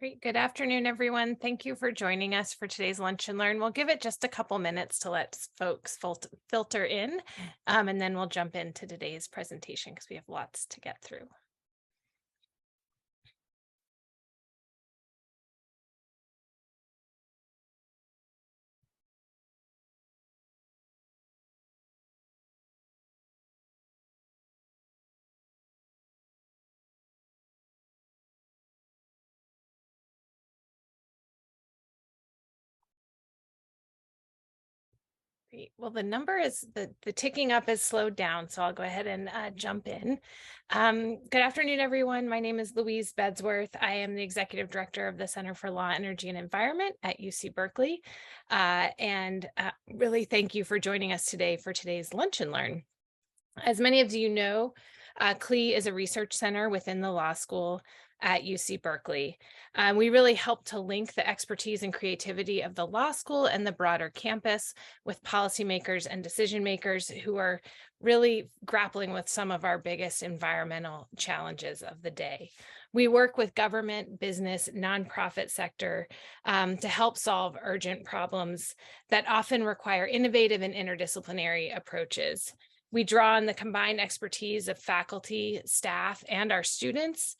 Great. Good afternoon, everyone. Thank you for joining us for today's Lunch and Learn. We'll give it just a couple minutes to let folks filter in, and then we'll jump into today's presentation because we have lots to get through. Great. Well, the number is the ticking up is slowed down, so I'll go ahead and jump in. Good afternoon, everyone. My name is Louise Bedsworth. I am the Executive Director of the Center for Law, Energy, and Environment at UC Berkeley. Really thank you for joining us today for today's Lunch and Learn. As many of you know, CLE is a research center within the law school at UC Berkeley. We really help to link the expertise and creativity of the law school and the broader campus with policymakers and decision makers who are really grappling with some of our biggest environmental challenges of the day. We work with government, business, nonprofit sector to help solve urgent problems that often require innovative and interdisciplinary approaches. We draw on the combined expertise of faculty, staff, and our students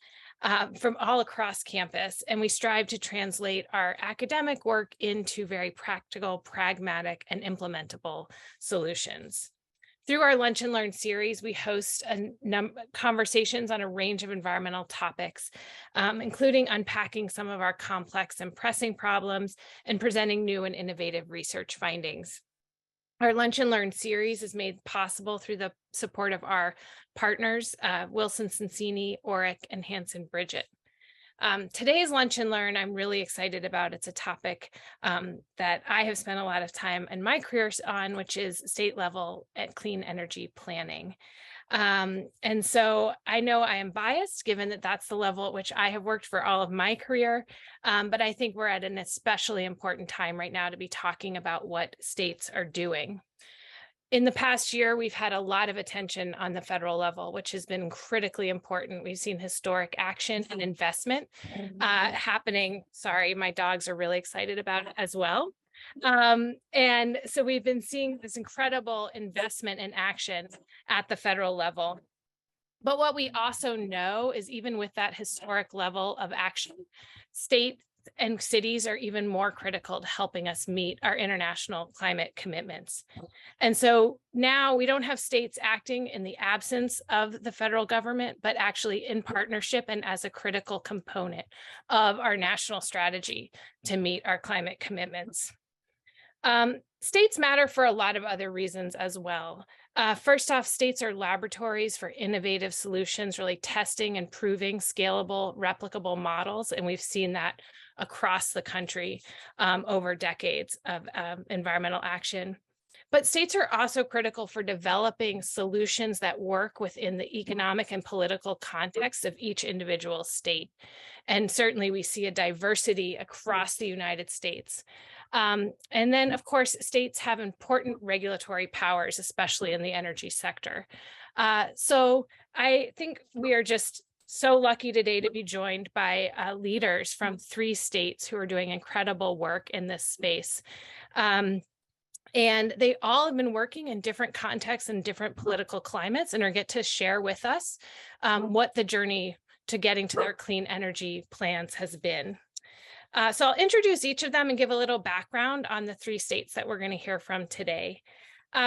from all across campus, and we strive to translate our academic work into very practical, pragmatic, and implementable solutions. Through our Lunch and Learn series, we host conversations on a range of environmental topics, including unpacking some of our complex and pressing problems and presenting new and innovative research findings. Our Lunch and Learn series is made possible through the support of our partners, Wilson Sonsini, Oric, and Hanson Bridget. Today's Lunch and Learn, I'm really excited about. It's a topic that I have spent a lot of time in my career on, which is state level at clean energy planning. And so I know I am biased given that that's the level at which I have worked for all of my career, but I think we're at an especially important time right now to be talking about what states are doing. In the past year, we've had a lot of attention on the federal level, which has been critically important. We've seen historic action and investment happening. Sorry, my dogs are really excited about it as well. And so we've been seeing this incredible investment in action at the federal level. But what we also know is even with that historic level of action, states and cities are even more critical to helping us meet our international climate commitments. And so now we don't have states acting in the absence of the federal government, but actually in partnership and as a critical component of our national strategy to meet our climate commitments. States matter for a lot of other reasons as well. First off, states are laboratories for innovative solutions, really testing and proving scalable, replicable models. And we've seen that across the country over decades of environmental action. But states are also critical for developing solutions that work within the economic and political context of each individual state. And certainly we see a diversity across the United States. And then, of course, states have important regulatory powers, especially in the energy sector. So I think we are just so lucky today to be joined by leaders from 3 states who are doing incredible work in this space. And they all have been working in different contexts and different political climates and are get to share with us what the journey to getting to their clean energy plans has been. So I'll introduce each of them and give a little background on the 3 states that we're going to hear from today.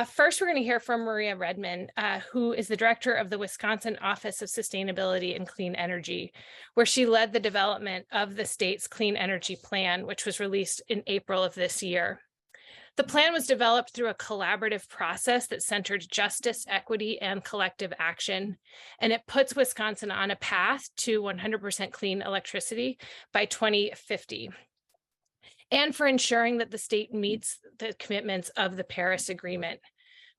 First, we're going to hear from Maria Redmond, who is the director of the Wisconsin Office of Sustainability and Clean Energy, where she led the development of the state's clean energy plan, which was released in April of this year. The plan was developed through a collaborative process that centered justice, equity, and collective action, and it puts Wisconsin on a path to 100% clean electricity by 2050, and for ensuring that the state meets the commitments of the Paris Agreement.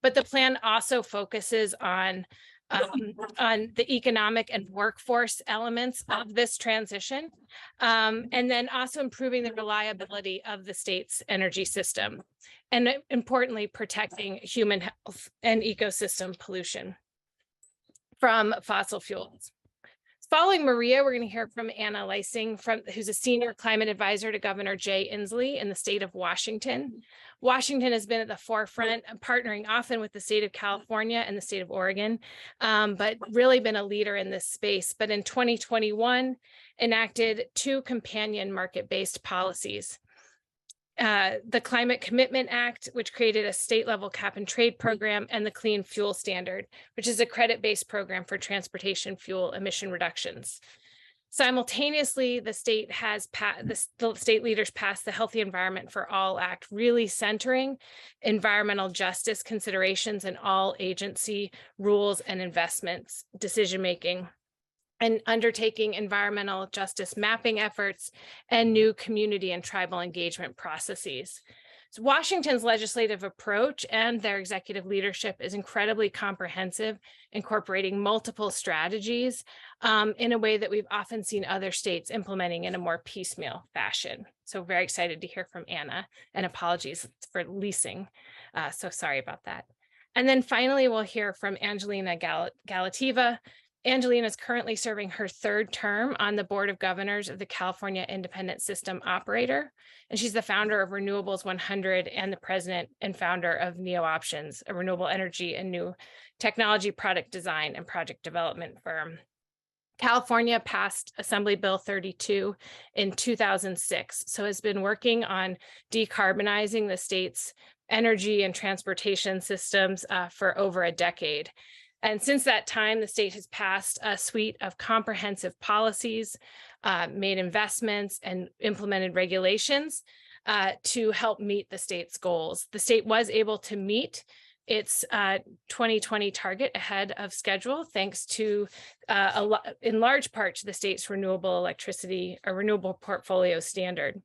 But the plan also focuses on the economic and workforce elements of this transition, and then also improving the reliability of the state's energy system, and importantly, protecting human health and ecosystem pollution from fossil fuels. Following Maria, we're going to hear from Anna Lising, who's a senior climate advisor to Governor Jay Inslee in the state of Washington. Washington has been at the forefront, partnering often with the state of California and the state of Oregon, but really been a leader in this space. But in 2021, enacted 2 companion market-based policies. The Climate Commitment Act, which created a state-level cap and trade program, and the Clean Fuel Standard, which is a credit-based program for transportation fuel emission reductions. Simultaneously, the state leaders passed the Healthy Environment for All Act, really centering environmental justice considerations in all agency rules and investments decision-making, and undertaking environmental justice mapping efforts and new community and tribal engagement processes. So Washington's legislative approach and their executive leadership is incredibly comprehensive, incorporating multiple strategies in a way that we've often seen other states implementing in a more piecemeal fashion. So very excited to hear from Anna, and apologies for leasing. So sorry about that. And then finally, we'll hear from Angelina Galiteva. Angelina is currently serving her 3rd term on the Board of Governors of the California Independent System Operator, and she's the founder of Renewables 100 and the president and founder of Neo Options, a renewable energy and new technology product design and project development firm. California passed Assembly Bill 32 in 2006, so has been working on decarbonizing the state's energy and transportation systems for over a decade. And since that time, the state has passed a suite of comprehensive policies, made investments, and implemented regulations to help meet the state's goals. The state was able to meet its 2020 target ahead of schedule, thanks to, in large part, to the state's renewable electricity or renewable portfolio standard.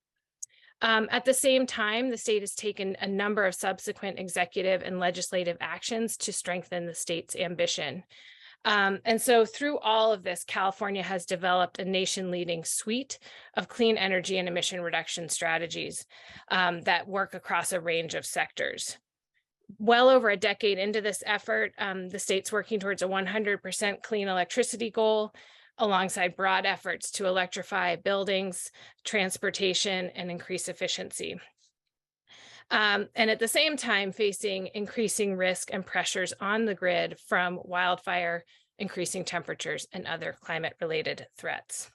At the same time, the state has taken a number of subsequent executive and legislative actions to strengthen the state's ambition. And so through all of this, California has developed a nation-leading suite of clean energy and emission reduction strategies that work across a range of sectors. Well over a decade into this effort, the state's working towards a 100% clean electricity goal, alongside broad efforts to electrify buildings, transportation, and increase efficiency. And at the same time, facing increasing risk and pressures on the grid from wildfire, increasing temperatures, and other climate-related threats.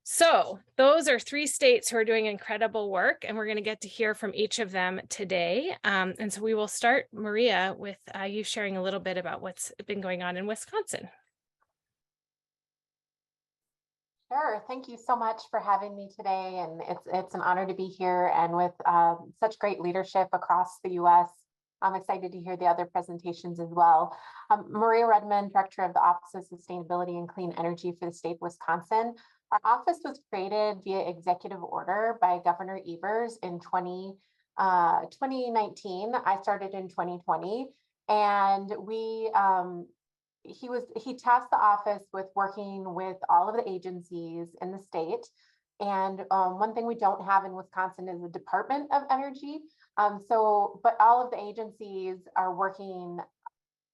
So those are 3 states who are doing incredible work, and we're going to get to hear from each of them today. And so we will start, Maria, with you sharing a little bit about what's been going on in Wisconsin. Sure. Thank you so much for having me today. And it's an honor to be here and with such great leadership across the U.S. I'm excited to hear the other presentations as well. Maria Redmond, Director of the Office of Sustainability and Clean Energy for the state of Wisconsin. Our office was created via executive order by Governor Evers in 2019. I started in 2020, and he tasked the office with working with all of the agencies in the state. And one thing we don't have in Wisconsin is a Department of Energy. But all of the agencies are working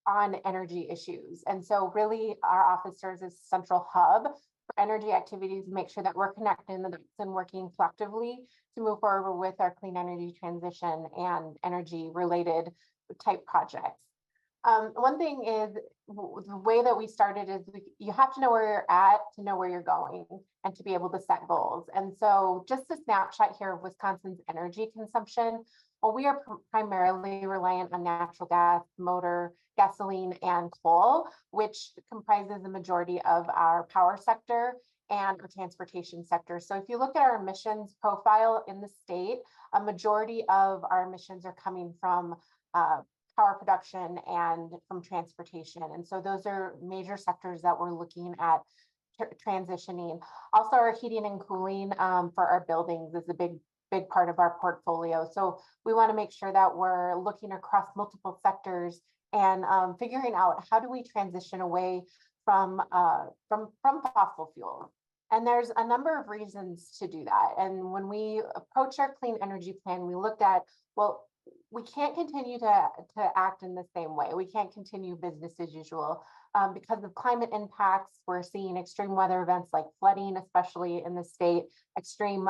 on energy issues. And so really our office serves as a central hub for energy activities, make sure that we're connecting the dots and working collectively to move forward with our clean energy transition and energy related type projects. One thing is the way that we started is you have to know where you're at to know where you're going and to be able to set goals. And so just a snapshot here of Wisconsin's energy consumption. Well, we are primarily reliant on natural gas, motor, gasoline, and coal, which comprises the majority of our power sector and our transportation sector. So if you look at our emissions profile in the state, a majority of our emissions are coming from power production and from transportation. And so those are major sectors that we're looking at transitioning. Also, our heating and cooling for our buildings is a big part of our portfolio. So we want to make sure that we're looking across multiple sectors and figuring out how do we transition away from fossil fuels. And there's a number of reasons to do that. And when we approach our clean energy plan, we looked at, well, we can't continue to act in the same way. We can't continue business as usual. Because of climate impacts, we're seeing extreme weather events like flooding, especially in the state, extreme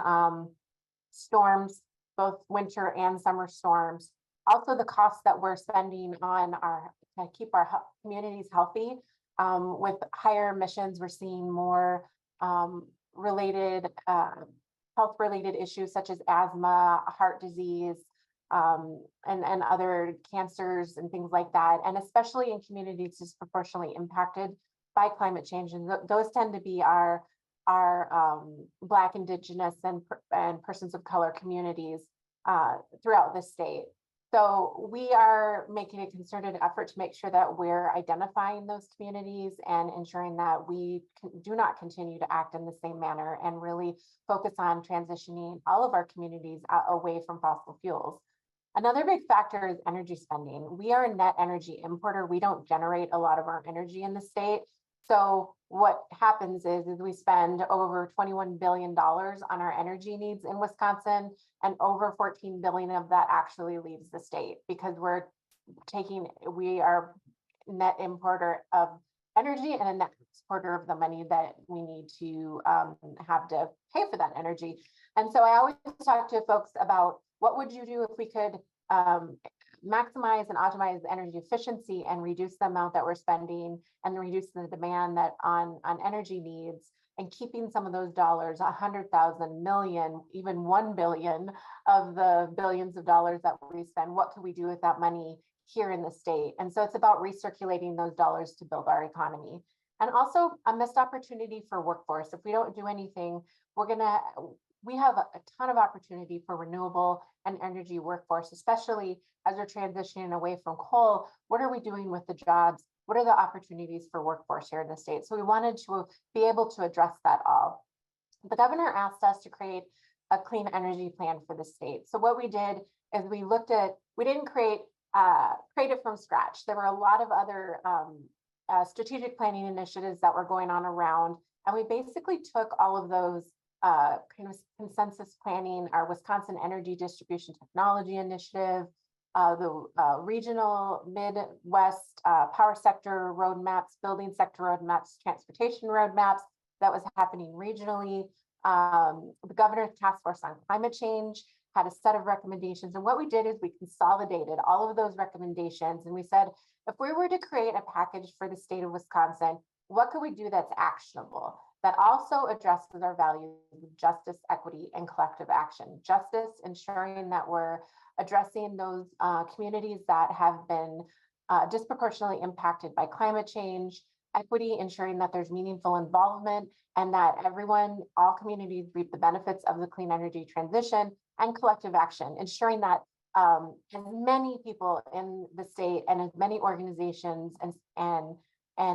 storms, both winter and summer storms. Also, the costs that we're spending on our to keep our communities healthy. With higher emissions, we're seeing more related health-related issues such as asthma, heart disease, and other cancers and things like that. And especially in communities disproportionately impacted by climate change. And those tend to be our Black, Indigenous, and persons of color communities throughout the state. So we are making a concerted effort to make sure that we're identifying those communities and ensuring that we do not continue to act in the same manner and really focus on transitioning all of our communities away from fossil fuels. Another big factor is energy spending. We are a net energy importer. We don't generate a lot of our energy in the state. So what happens is we spend over $21 billion on our energy needs in Wisconsin, and over 14 billion of that actually leaves the state because we are net importer of energy and a net exporter of the money that we need to have to pay for that energy. And so I always talk to folks about what would you do if we could maximize and optimize energy efficiency and reduce the amount that we're spending and reduce the demand that on energy needs, and keeping some of those dollars, 100,000 million, even 1 billion of the billions of dollars that we spend. What could we do with that money here in the state? And so it's about recirculating those dollars to build our economy. And also a missed opportunity for workforce. If we don't do anything, we have a ton of opportunity for renewable and energy workforce, especially as we're transitioning away from coal. What are we doing with the jobs? What are the opportunities for workforce here in the state? So we wanted to be able to address that all. The governor asked us to create a clean energy plan for the state. So what we did is we didn't create it from scratch. There were a lot of other strategic planning initiatives that were going on around, and we basically took all of those kind of consensus planning, our Wisconsin Energy Distribution Technology Initiative, the regional Midwest power sector roadmaps, building sector roadmaps, transportation roadmaps that was happening regionally. The governor's task force on climate change had a set of recommendations. And what we did is we consolidated all of those recommendations. And we said, if we were to create a package for the state of Wisconsin, what could we do that's actionable, that also addresses our values of justice, equity, and collective action? Justice, ensuring that we're addressing those communities that have been disproportionately impacted by climate change. Equity, ensuring that there's meaningful involvement and that all communities reap the benefits of the clean energy transition. And collective action, ensuring that as many people in the state and as many organizations and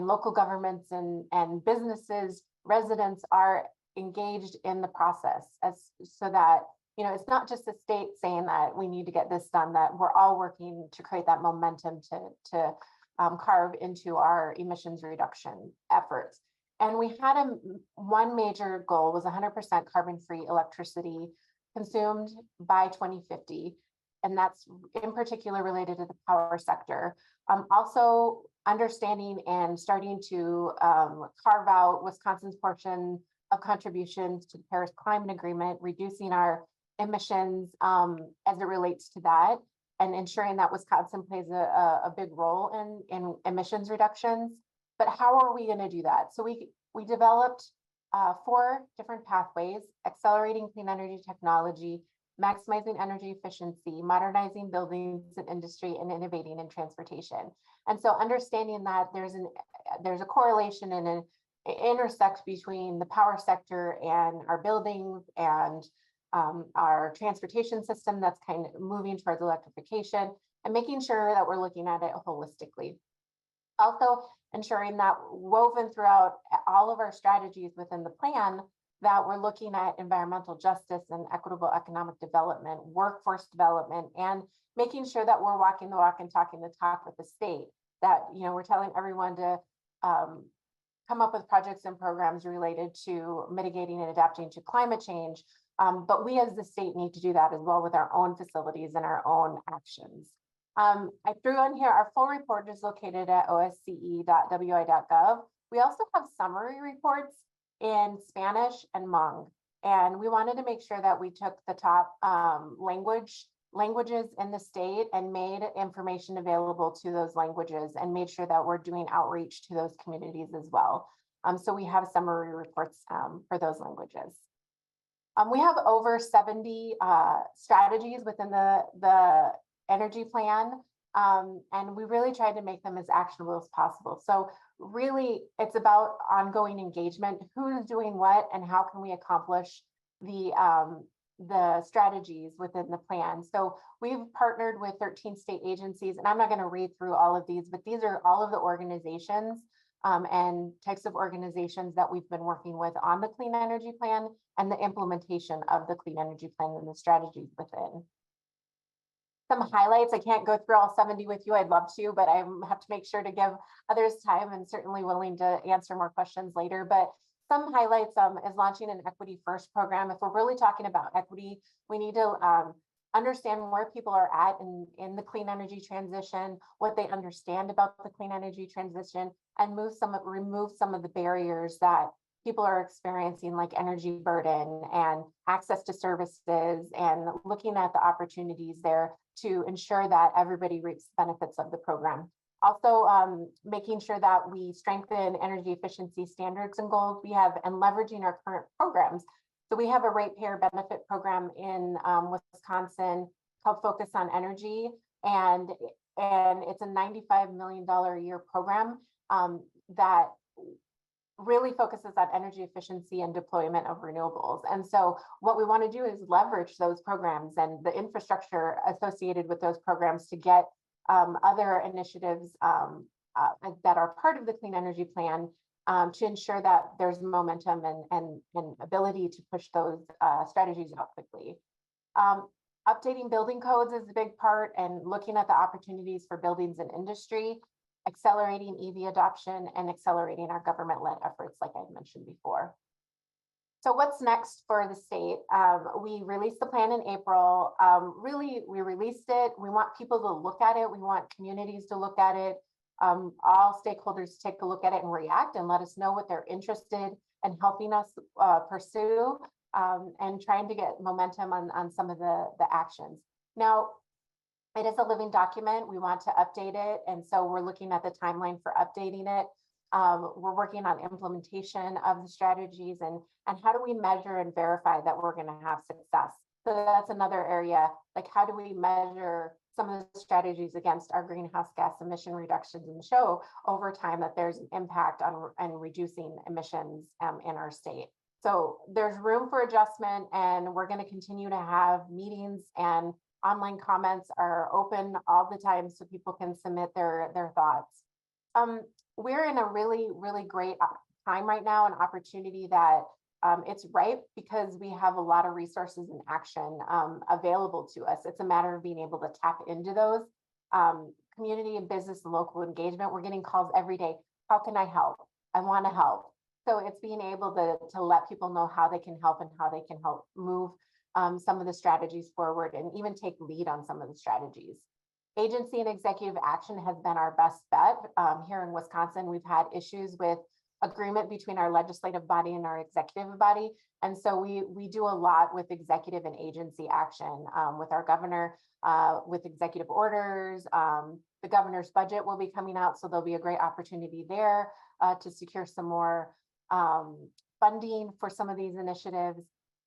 local governments and businesses, residents are engaged in the process, so that it's not just the state saying that we need to get this done, that we're all working to create that momentum to carve into our emissions reduction efforts. And we had one major goal was 100% carbon-free electricity consumed by 2050. And that's in particular related to the power sector. Also understanding and starting to carve out Wisconsin's portion of contributions to the Paris Climate Agreement, reducing our emissions as it relates to that, and ensuring that Wisconsin plays a big role in emissions reductions. But how are we going to do that? So we developed 4 different pathways: accelerating clean energy technology, maximizing energy efficiency, modernizing buildings and industry, and innovating in transportation. And so understanding that there's a correlation and an intersect between the power sector and our buildings and our transportation system that's kind of moving towards electrification, and making sure that we're looking at it holistically. Also ensuring that woven throughout all of our strategies within the plan, that we're looking at environmental justice and equitable economic development, workforce development, and making sure that we're walking the walk and talking the talk with the state, that we're telling everyone to come up with projects and programs related to mitigating and adapting to climate change, But we as the state need to do that as well with our own facilities and our own actions. I threw in here, our full report is located at osce.wi.gov. We also have summary reports in Spanish and Hmong. And we wanted to make sure that we took the top languages in the state and made information available to those languages and made sure that we're doing outreach to those communities as well. So we have summary reports for those languages. We have over 70 strategies within the energy plan, and we really tried to make them as actionable as possible. So really, it's about ongoing engagement, who's doing what, and how can we accomplish the strategies within the plan. So we've partnered with 13 state agencies, and I'm not going to read through all of these, but these are all of the organizations and types of organizations that we've been working with on the clean energy plan and the implementation of the clean energy plan and the strategies within. Some highlights, I can't go through all 70 with you, I'd love to, but I have to make sure to give others time, and certainly willing to answer more questions later. But some highlights is launching an Equity First program. If we're really talking about equity, we need to understand where people are at in the clean energy transition, what they understand about the clean energy transition, and remove some of the barriers that people are experiencing, like energy burden and access to services, and looking at the opportunities there to ensure that everybody reaps the benefits of the program. Also, making sure that we strengthen energy efficiency standards and goals we have, and leveraging our current programs. So we have a ratepayer benefit program in Wisconsin called Focus on Energy, and it's a $95 million a year program that really focuses on energy efficiency and deployment of renewables. And so what we want to do is leverage those programs and the infrastructure associated with those programs to get other initiatives that are part of the clean energy plan to ensure that there's momentum and ability to push those strategies out quickly. Updating building codes is a big part, and looking at the opportunities for buildings and industry, accelerating EV adoption, and accelerating our government-led efforts, like I mentioned before. So what's next for the state? We released the plan in April. Really, we released it. We want people to look at it. We want communities to look at it. All stakeholders take a look at it and react and let us know what they're interested in helping us pursue and trying to get momentum on some of the actions. Now, it is a living document. We want to update it. And so we're looking at the timeline for updating it. We're working on implementation of the strategies and how do we measure and verify that we're going to have success. So that's another area, like how do we measure some of the strategies against our greenhouse gas emission reductions and show over time that there's an impact on reducing emissions in our state. So there's room for adjustment, and we're going to continue to have meetings, and online comments are open all the time so people can submit their thoughts. We're in a really, really great time right now, an opportunity that it's ripe because we have a lot of resources and action available to us. It's a matter of being able to tap into those. Community and business and local engagement. We're getting calls every day. How can I help? I want to help. So it's being able to let people know how they can help and how they can help move some of the strategies forward, and even take lead on some of the strategies. Agency and executive action has been our best bet. Here in Wisconsin, we've had issues with agreement between our legislative body and our executive body. And so we do a lot with executive and agency action with our governor, with executive orders. The governor's budget will be coming out, so there'll be a great opportunity there to secure some more funding for some of these initiatives.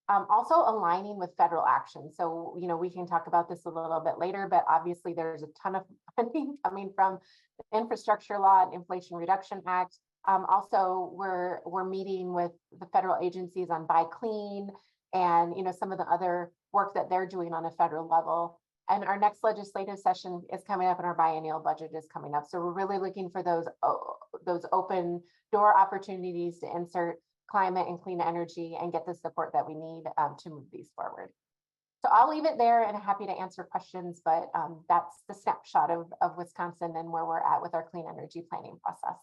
Also aligning with federal action. So, we can talk about this a little bit later, but obviously there's a ton of funding coming from the Infrastructure Law and Inflation Reduction Act. Also, we're meeting with the federal agencies on Buy Clean and, some of the other work that they're doing on a federal level. And our next legislative session is coming up, and our biennial budget is coming up. So we're really looking for those open door opportunities to insert climate and clean energy and get the support that we need to move these forward. So I'll leave it there, and I'm happy to answer questions, but that's the snapshot of Wisconsin and where we're at with our clean energy planning process.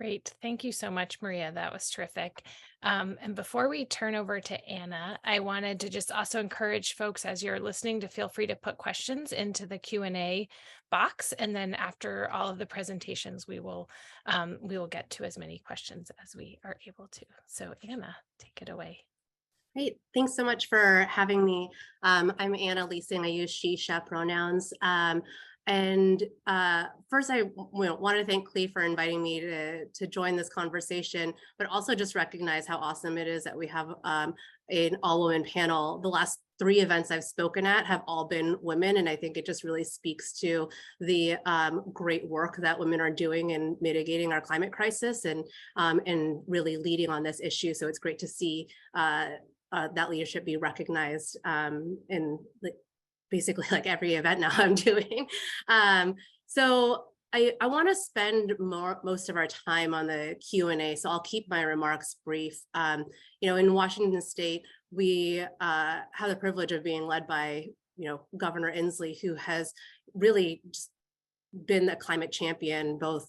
Great. Thank you so much, Maria. That was terrific. And before we turn over to Anna, I wanted to just also encourage folks as you're listening to feel free to put questions into the Q&A box. And then after all of the presentations, we will get to as many questions as we are able to. So Anna, take it away. Great. Thanks so much for having me. I'm Anna Lising. I use she, she pronouns. First, I want to thank Clee for inviting me to join this conversation, but also just recognize how awesome it is that we have an all-women panel. The last 3 events I've spoken at have all been women, and I think it just really speaks to the great work that women are doing in mitigating our climate crisis and really leading on this issue. So it's great to see that leadership be recognized in basically like every event now I'm doing. So I want to spend most of our time on the Q&A, so I'll keep my remarks brief. In Washington State, we have the privilege of being led by Governor Inslee, who has really just been a climate champion, both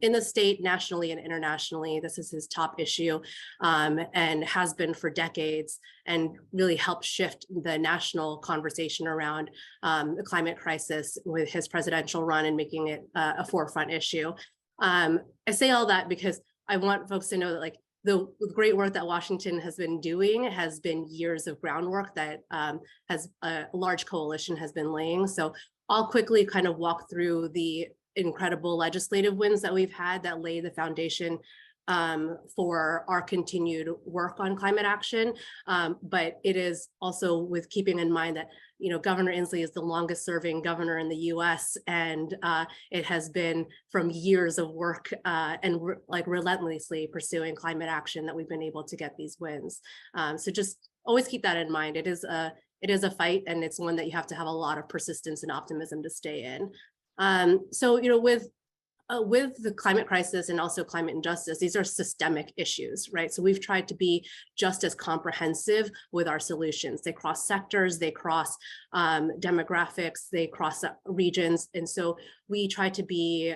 in the state, nationally and internationally. This is his top issue and has been for decades, and really helped shift the national conversation around the climate crisis with his presidential run and making it a forefront issue. I say all that because I want folks to know that the great work that Washington has been doing has been years of groundwork that has a large coalition has been laying. So I'll quickly kind of walk through the incredible legislative wins that we've had that lay the foundation for our continued work on climate action. But it is also with keeping in mind that Governor Inslee is the longest serving governor in the US, and it has been from years of work and relentlessly pursuing climate action that we've been able to get these wins. So just always keep that in mind. It is a fight, and it's one that you have to have a lot of persistence and optimism to stay in. With the climate crisis and also climate injustice, these are systemic issues, right? So we've tried to be just as comprehensive with our solutions. They cross sectors, they cross demographics, they cross regions. And so we try to be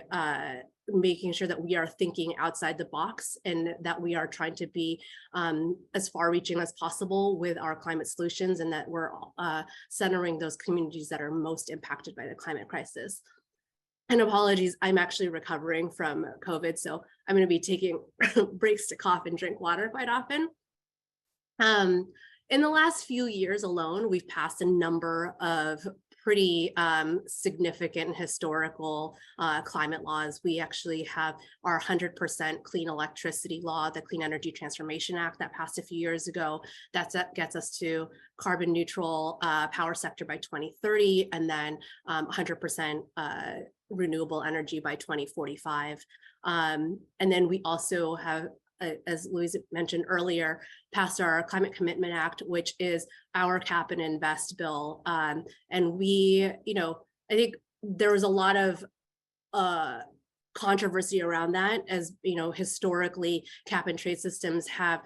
making sure that we are thinking outside the box, and that we are trying to be as far reaching as possible with our climate solutions, and that we're centering those communities that are most impacted by the climate crisis. And apologies, I'm actually recovering from COVID, so I'm going to be taking breaks to cough and drink water quite often. In the last few years alone, we've passed a number of pretty significant historical climate laws. We actually have our 100% clean electricity law, the Clean Energy Transformation Act that passed a few years ago. That gets us to carbon neutral power sector by 2030, and then 100% renewable energy by 2045. And then we also have, as Louise mentioned earlier, passed our Climate Commitment Act, which is our cap and invest bill. And we, I think there was a lot of controversy around that, as historically cap and trade systems have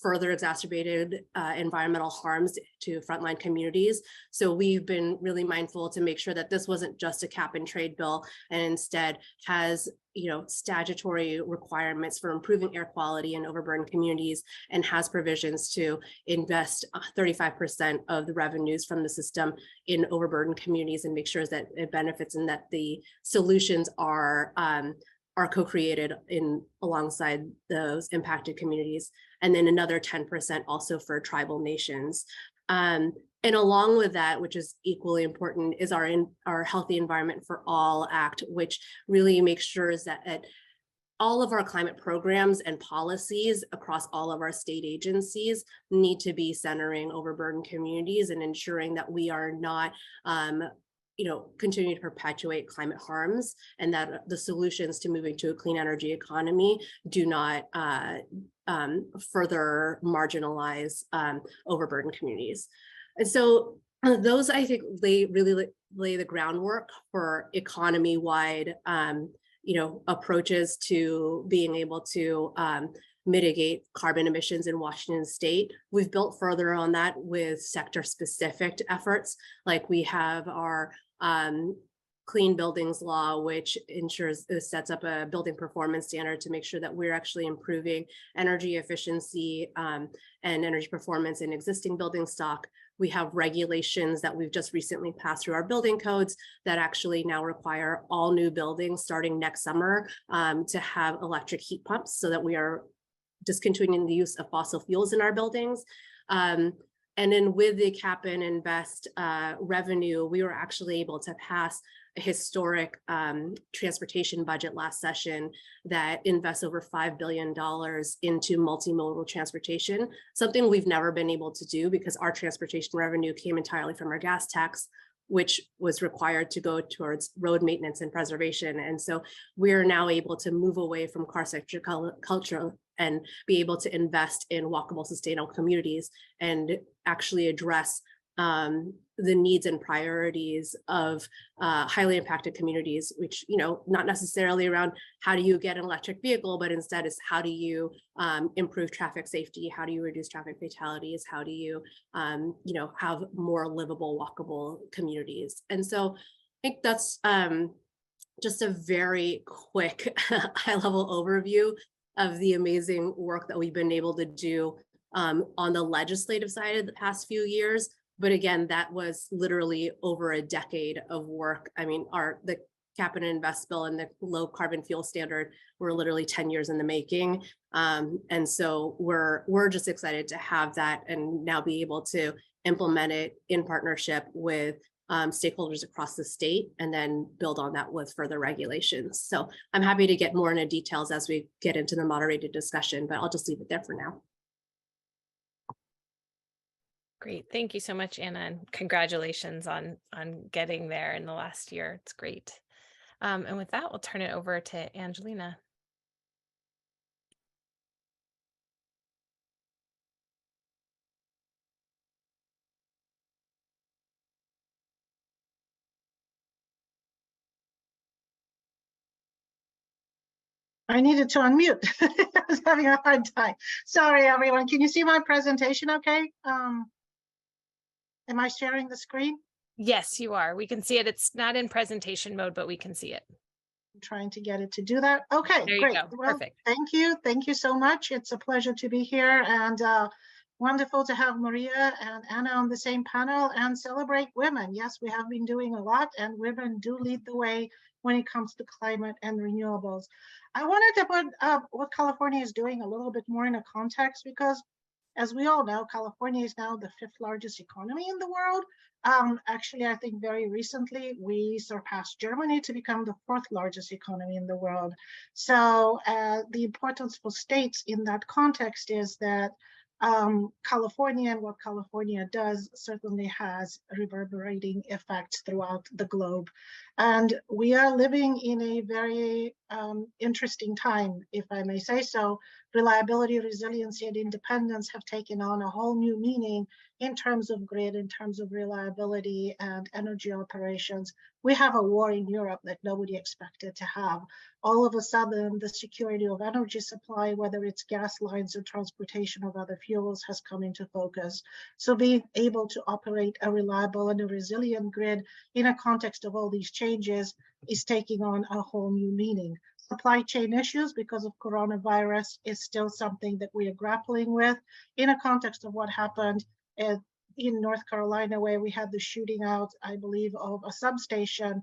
further exacerbated environmental harms to frontline communities. So we've been really mindful to make sure that this wasn't just a cap and trade bill, and instead has statutory requirements for improving air quality in overburdened communities, and has provisions to invest 35% of the revenues from the system in overburdened communities, and make sure that it benefits, and that the solutions are co-created alongside those impacted communities. And then another 10% also for tribal nations. And along with that, which is equally important, is our Healthy Environment for All Act, which really makes sure that all of our climate programs and policies across all of our state agencies need to be centering overburdened communities, and ensuring that we are not continue to perpetuate climate harms, and that the solutions to moving to a clean energy economy do not further marginalize overburdened communities. And so those, I think, really lay the groundwork for economy-wide approaches to being able to mitigate carbon emissions in Washington State. We've built further on that with sector-specific efforts, like we have our clean buildings law, which sets up a building performance standard to make sure that we're actually improving energy efficiency and energy performance in existing building stock. We have regulations that we've just recently passed through our building codes that actually now require all new buildings starting next summer to have electric heat pumps, so that we are discontinuing the use of fossil fuels in our buildings. And then with the cap and invest revenue, we were actually able to pass a historic transportation budget last session that invests over $5 billion into multimodal transportation, something we've never been able to do because our transportation revenue came entirely from our gas tax, which was required to go towards road maintenance and preservation. And so we're now able to move away from car sector culture and be able to invest in walkable, sustainable communities and actually address the needs and priorities of highly impacted communities, which, not necessarily around how do you get an electric vehicle, but instead is how do you improve traffic safety? How do you reduce traffic fatalities? How do you, have more livable, walkable communities? And so I think that's just a very quick high-level overview of the amazing work that we've been able to do on the legislative side of the past few years. But again, that was literally over a decade of work. I mean, the cap and invest bill and the low carbon fuel standard were literally 10 years in the making. And so we're just excited to have that and now be able to implement it in partnership with stakeholders across the state and then build on that with further regulations. So I'm happy to get more into details as we get into the moderated discussion, but I'll just leave it there for now. Great. Thank you so much, Anna, and congratulations on getting there in the last year. It's great. And with that, we'll turn it over to Angelina. I needed to unmute. I was having a hard time. Sorry, everyone. Can you see my presentation okay? Am I sharing the screen? Yes, you are. We can see it. It's not in presentation mode, but we can see it. I'm trying to get it to do that. Okay, there you great. Go. Well, perfect. Thank you. Thank you so much. It's a pleasure to be here and wonderful to have Maria and Anna on the same panel and celebrate women. Yes, we have been doing a lot and women do lead the way when it comes to climate and renewables. I wanted to put what California is doing a little bit more in a context because, as we all know, California is now the 5th largest economy in the world. Actually, I think very recently we surpassed Germany to become the 4th largest economy in the world. So the importance for states in that context is that California and what California does certainly has reverberating effects throughout the globe. And we are living in a very interesting time, if I may say so. Reliability, resiliency, and independence have taken on a whole new meaning in terms of grid, in terms of reliability and energy operations. We have a war in Europe that nobody expected to have. All of a sudden, the security of energy supply, whether it's gas lines or transportation of other fuels, has come into focus. So being able to operate a reliable and a resilient grid in a context of all these changes is taking on a whole new meaning. Supply chain issues because of coronavirus is still something that we are grappling with in a context of what happened in North Carolina, where we had the shooting out, I believe, of a substation.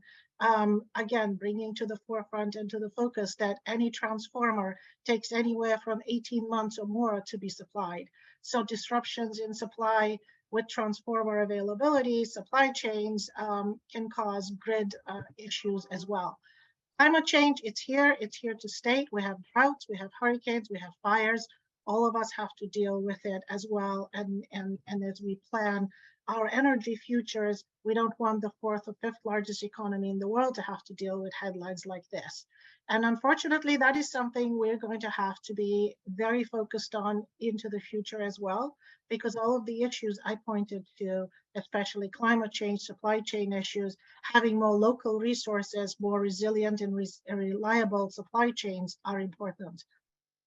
Again, bringing to the forefront and to the focus that any transformer takes anywhere from 18 months or more to be supplied. So disruptions in supply with transformer availability, supply chains can cause grid issues as well. Climate change, it's here to stay. We have droughts, we have hurricanes, we have fires. All of us have to deal with it as well. And as we plan our energy futures, we don't want the 4th or 5th largest economy in the world to have to deal with headlines like this. And unfortunately, that is something we're going to have to be very focused on into the future as well, because all of the issues I pointed to, especially climate change, supply chain issues, having more local resources, more resilient and reliable supply chains are important.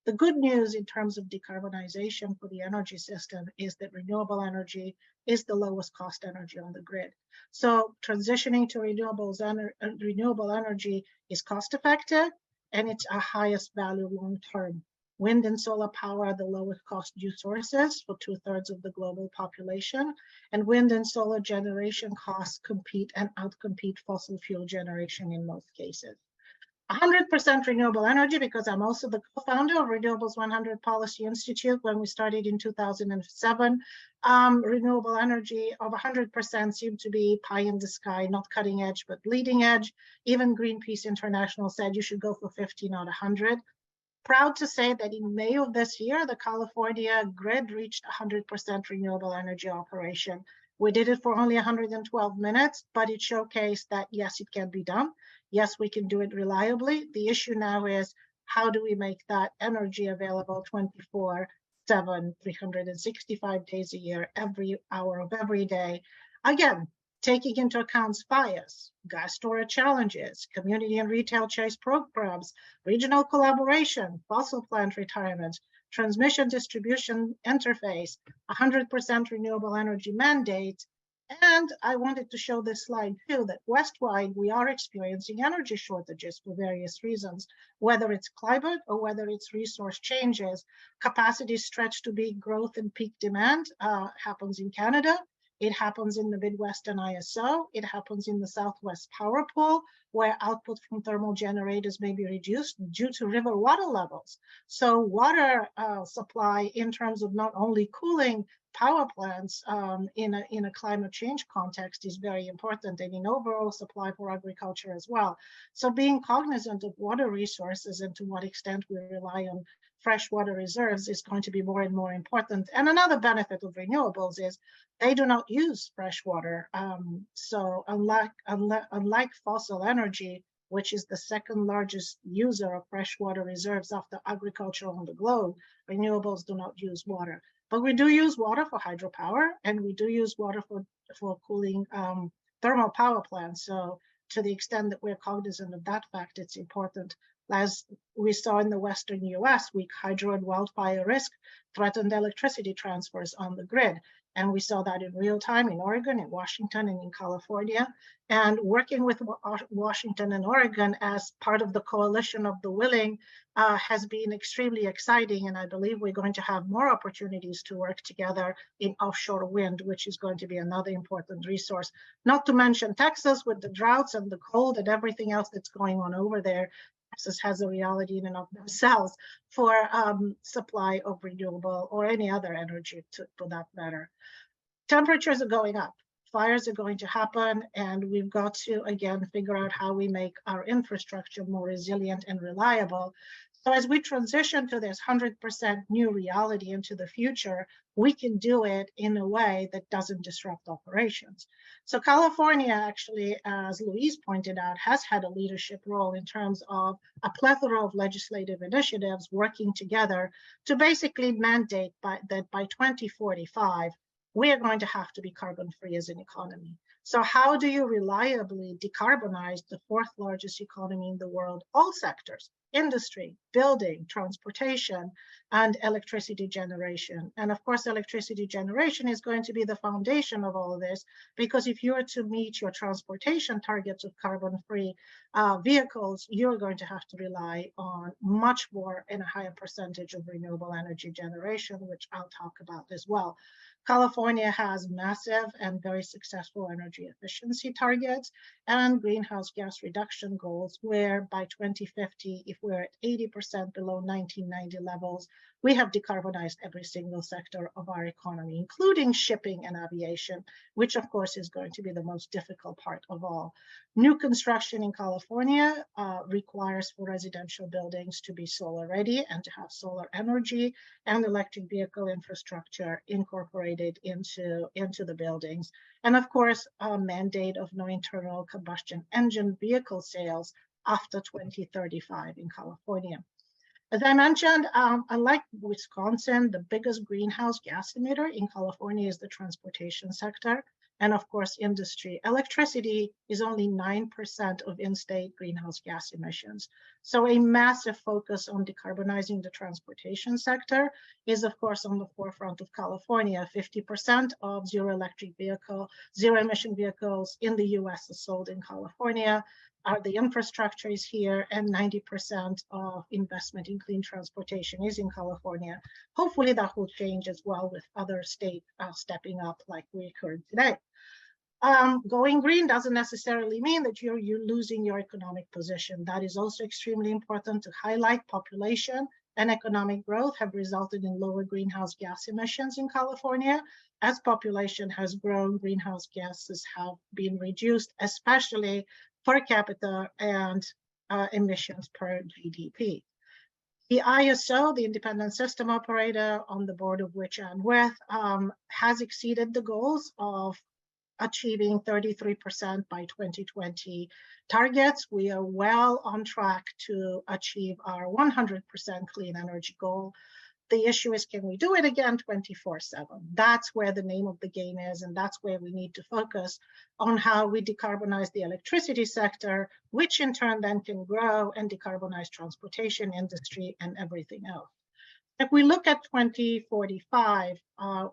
The good news in terms of decarbonization for the energy system is that renewable energy is the lowest cost energy on the grid. So transitioning to renewable energy is cost effective, and it's our highest value long term. Wind and solar power are the lowest cost new sources for 2/3 of the global population, and wind and solar generation costs compete and outcompete fossil fuel generation in most cases. 100% renewable energy, because I'm also the co-founder of Renewables 100 Policy Institute. When we started in 2007, renewable energy of 100% seemed to be pie in the sky, not cutting edge, but leading edge. Even Greenpeace International said you should go for 50, not 100. Proud to say that in May of this year, the California grid reached 100% renewable energy operation. We did it for only 112 minutes, but it showcased that yes, it can be done. Yes, we can do it reliably. The issue now is how do we make that energy available 24/7, 365 days a year, every hour of every day. Again, taking into account fires, gas storage challenges, community and retail choice programs, regional collaboration, fossil plant retirement, transmission distribution interface, 100% renewable energy mandate. And I wanted to show this slide too, that Westwide, we are experiencing energy shortages for various reasons, whether it's climate or whether it's resource changes. Capacity stretched to big growth and peak demand happens in Canada. It happens in the Midwest and ISO. It happens in the Southwest Power Pool, where output from thermal generators may be reduced due to river water levels. So water supply in terms of not only cooling power plants in a climate change context is very important, and in overall supply for agriculture as well. So being cognizant of water resources and to what extent we rely on freshwater reserves is going to be more and more important. And another benefit of renewables is they do not use fresh water. So unlike fossil energy, which is the second largest user of freshwater reserves after agriculture on the globe, renewables do not use water. But we do use water for hydropower, and we do use water for cooling thermal power plants. So to the extent that we're cognizant of that fact, it's important. As we saw in the Western US, weak hydro and wildfire risk threatened electricity transfers on the grid. And we saw that in real time in Oregon, in Washington, and in California. And working with Washington and Oregon as part of the coalition of the willing has been extremely exciting. And I believe we're going to have more opportunities to work together in offshore wind, which is going to be another important resource. Not to mention Texas with the droughts and the cold and everything else that's going on over there. Texas has a reality in and of themselves for supply of renewable or any other energy for that matter. Temperatures are going up, fires are going to happen, and we've got to, again, figure out how we make our infrastructure more resilient and reliable. So as we transition to this 100% new reality into the future, we can do it in a way that doesn't disrupt operations. So California actually, as Louise pointed out, has had a leadership role in terms of a plethora of legislative initiatives working together to basically mandate that by 2045, we are going to have to be carbon-free as an economy. So how do you reliably decarbonize the fourth largest economy in the world, all sectors, industry, building, transportation, and electricity generation? And of course, electricity generation is going to be the foundation of all of this, because if you are to meet your transportation targets of carbon-free vehicles, you're going to have to rely on much more and a higher percentage of renewable energy generation, which I'll talk about as well. California has massive and very successful energy efficiency targets and greenhouse gas reduction goals, where by 2050, if we're at 80% below 1990 levels, we have decarbonized every single sector of our economy, including shipping and aviation, which of course is going to be the most difficult part of all. New construction in California requires for residential buildings to be solar ready and to have solar energy and electric vehicle infrastructure incorporated into the buildings. And of course, a mandate of no internal combustion engine vehicle sales after 2035 in California. As I mentioned, unlike Wisconsin, the biggest greenhouse gas emitter in California is the transportation sector. and of course, industry. Electricity is only 9% of in-state greenhouse gas emissions. So a massive focus on decarbonizing the transportation sector is, of course, on the forefront of California. 50% of zero emission vehicles in the US are sold in California. The infrastructure is here, and 90% of investment in clean transportation is in California. Hopefully that will change as well with other states stepping up like we heard today. Going green doesn't necessarily mean that you're losing your economic position. That is also extremely important to highlight. Population and economic growth have resulted in lower greenhouse gas emissions in California. As population has grown, greenhouse gases have been reduced, especially per capita and emissions per GDP. The ISO, the Independent System Operator, on the board of which I'm with, has exceeded the goals of achieving 33% by 2020 targets. We are well on track to achieve our 100% clean energy goal. The issue is, can we do it again 24/7? That's where the name of the game is, and that's where we need to focus on how we decarbonize the electricity sector, which in turn then can grow and decarbonize transportation industry and everything else. If we look at 2045,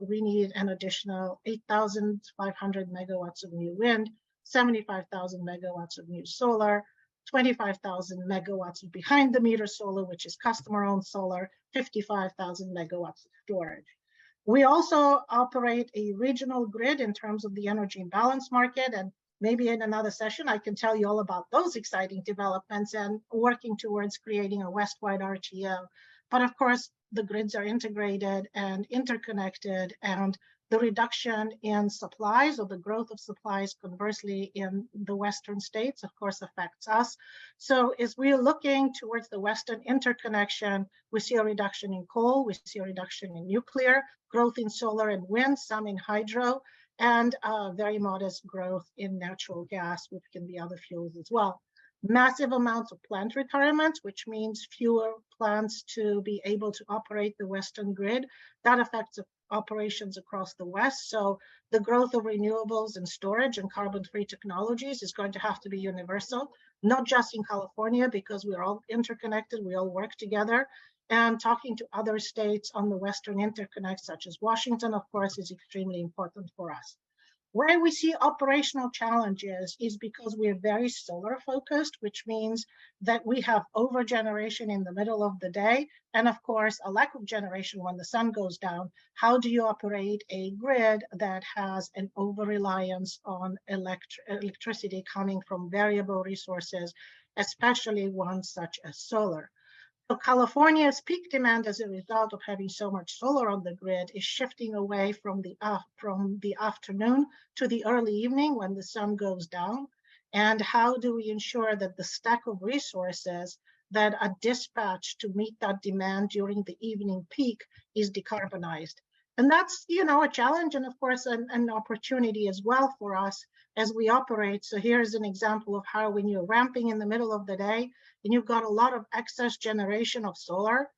we need an additional 8,500 megawatts of new wind, 75,000 megawatts of new solar, 25,000 megawatts of behind the meter solar, which is customer owned solar, 55,000 megawatts of storage. We also operate a regional grid in terms of the energy imbalance market, and maybe in another session, I can tell you all about those exciting developments and working towards creating a West-wide RTO. But of course, the grids are integrated and interconnected, and the reduction in supplies or the growth of supplies conversely in the Western states, of course, affects us. So as we're looking towards the Western interconnection, we see a reduction in coal, we see a reduction in nuclear, growth in solar and wind, some in hydro, and very modest growth in natural gas, which can be other fuels as well. Massive amounts of plant retirements, which means fewer plants to be able to operate the Western grid. That affects operations across the West. So the growth of renewables and storage and carbon-free technologies is going to have to be universal, not just in California, because we're all interconnected, we all work together. And talking to other states on the Western interconnect, such as Washington, of course, is extremely important for us. Where we see operational challenges is because we're very solar focused, which means that we have over generation in the middle of the day, and of course, a lack of generation when the sun goes down. How do you operate a grid that has an over reliance on electricity coming from variable resources, especially ones such as solar? So California's peak demand as a result of having so much solar on the grid is shifting away from the afternoon to the early evening when the sun goes down. And how do we ensure that the stack of resources that are dispatched to meet that demand during the evening peak is decarbonized? And that's, a challenge and of course an opportunity as well for us as we operate. So here's an example of how when you're ramping in the middle of the day and you've got a lot of excess generation of solar,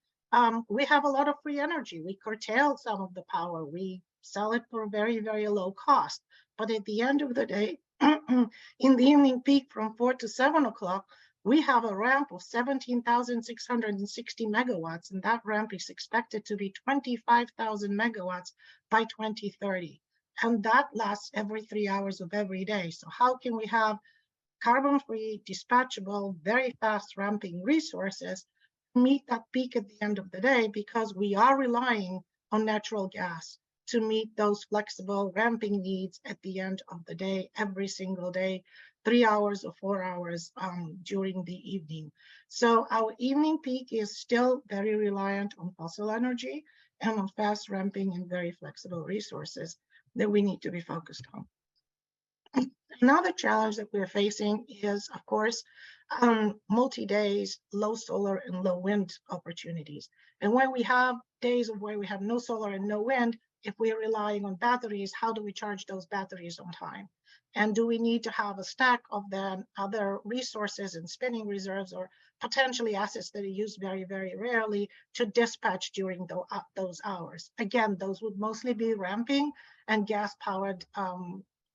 we have a lot of free energy. We curtail some of the power. We sell it for very, very low cost. But at the end of the day, in the evening peak from 4 to 7 o'clock, we have a ramp of 17,660 megawatts, and that ramp is expected to be 25,000 megawatts by 2030. And that lasts every 3 hours of every day. So how can we have carbon-free, dispatchable, very fast ramping resources to meet that peak at the end of the day? Because we are relying on natural gas to meet those flexible ramping needs at the end of the day, every single day, 3 hours or 4 hours during the evening. So our evening peak is still very reliant on fossil energy and on fast ramping and very flexible resources that we need to be focused on. Another challenge that we're facing is, of course, multi-days, low solar and low wind opportunities. And when we have days of where we have no solar and no wind, if we're relying on batteries, how do we charge those batteries on time? And do we need to have a stack of then other resources and spinning reserves or potentially assets that are used very, very rarely to dispatch during those hours? Again, those would mostly be ramping and gas-powered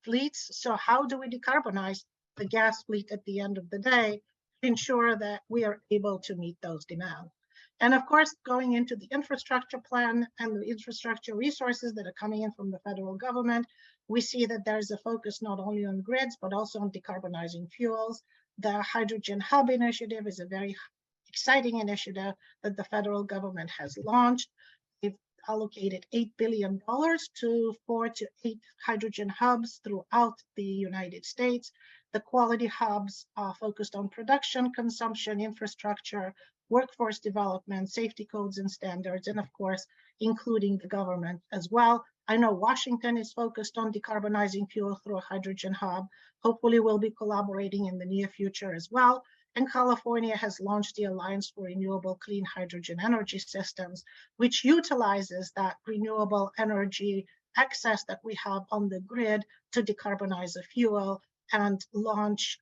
fleets. So how do we decarbonize the gas fleet at the end of the day to ensure that we are able to meet those demands? And of course, going into the infrastructure plan and the infrastructure resources that are coming in from the federal government, we see that there's a focus not only on grids, but also on decarbonizing fuels. The Hydrogen Hub initiative is a very exciting initiative that the federal government has launched. They've allocated $8 billion to 4 to 8 hydrogen hubs throughout the United States. The quality hubs are focused on production, consumption, infrastructure, workforce development, safety codes and standards, and of course, including the government as well. I know Washington is focused on decarbonizing fuel through a hydrogen hub. Hopefully we'll be collaborating in the near future as well. And California has launched the Alliance for Renewable Clean Hydrogen Energy Systems, which utilizes that renewable energy excess that we have on the grid to decarbonize a fuel and launch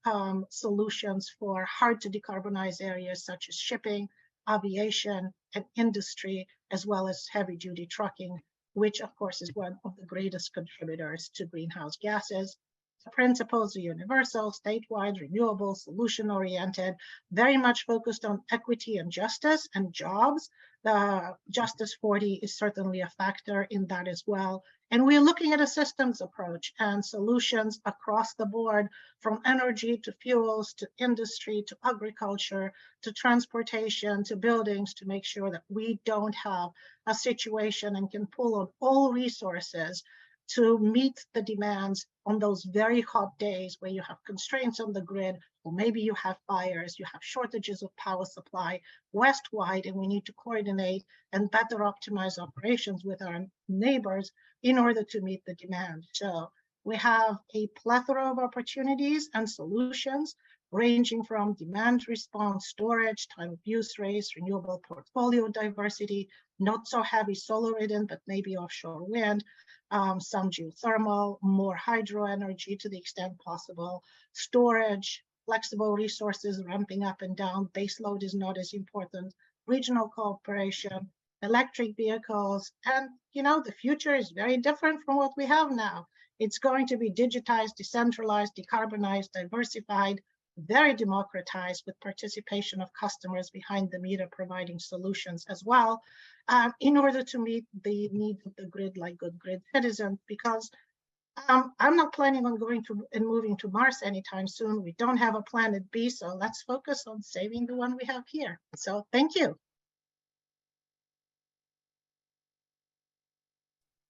solutions for hard to decarbonize areas such as shipping, aviation, and industry, as well as heavy duty trucking, which of course is one of the greatest contributors to greenhouse gases. The principles are universal, statewide, renewable, solution-oriented, very much focused on equity and justice and jobs. The Justice 40 is certainly a factor in that as well. And we're looking at a systems approach and solutions across the board, from energy to fuels to industry to agriculture to transportation to buildings, to make sure that we don't have a situation and can pull on all resources to meet the demands on those very hot days where you have constraints on the grid, or maybe you have fires, you have shortages of power supply west-wide, and we need to coordinate and better optimize operations with our neighbors in order to meet the demand. So we have a plethora of opportunities and solutions ranging from demand response, storage, time of use rates, renewable portfolio diversity, not so heavy solar ridden, but maybe offshore wind, some geothermal, more hydro energy to the extent possible, storage, flexible resources ramping up and down, base load is not as important, regional cooperation, electric vehicles, and the future is very different from what we have now. It's going to be digitized, decentralized, decarbonized, diversified, very democratized, with participation of customers behind the meter providing solutions as well, in order to meet the needs of the grid like good grid citizens, because I'm not planning on going to and moving to Mars anytime soon. We don't have a planet B, so let's focus on saving the one we have here. So thank you.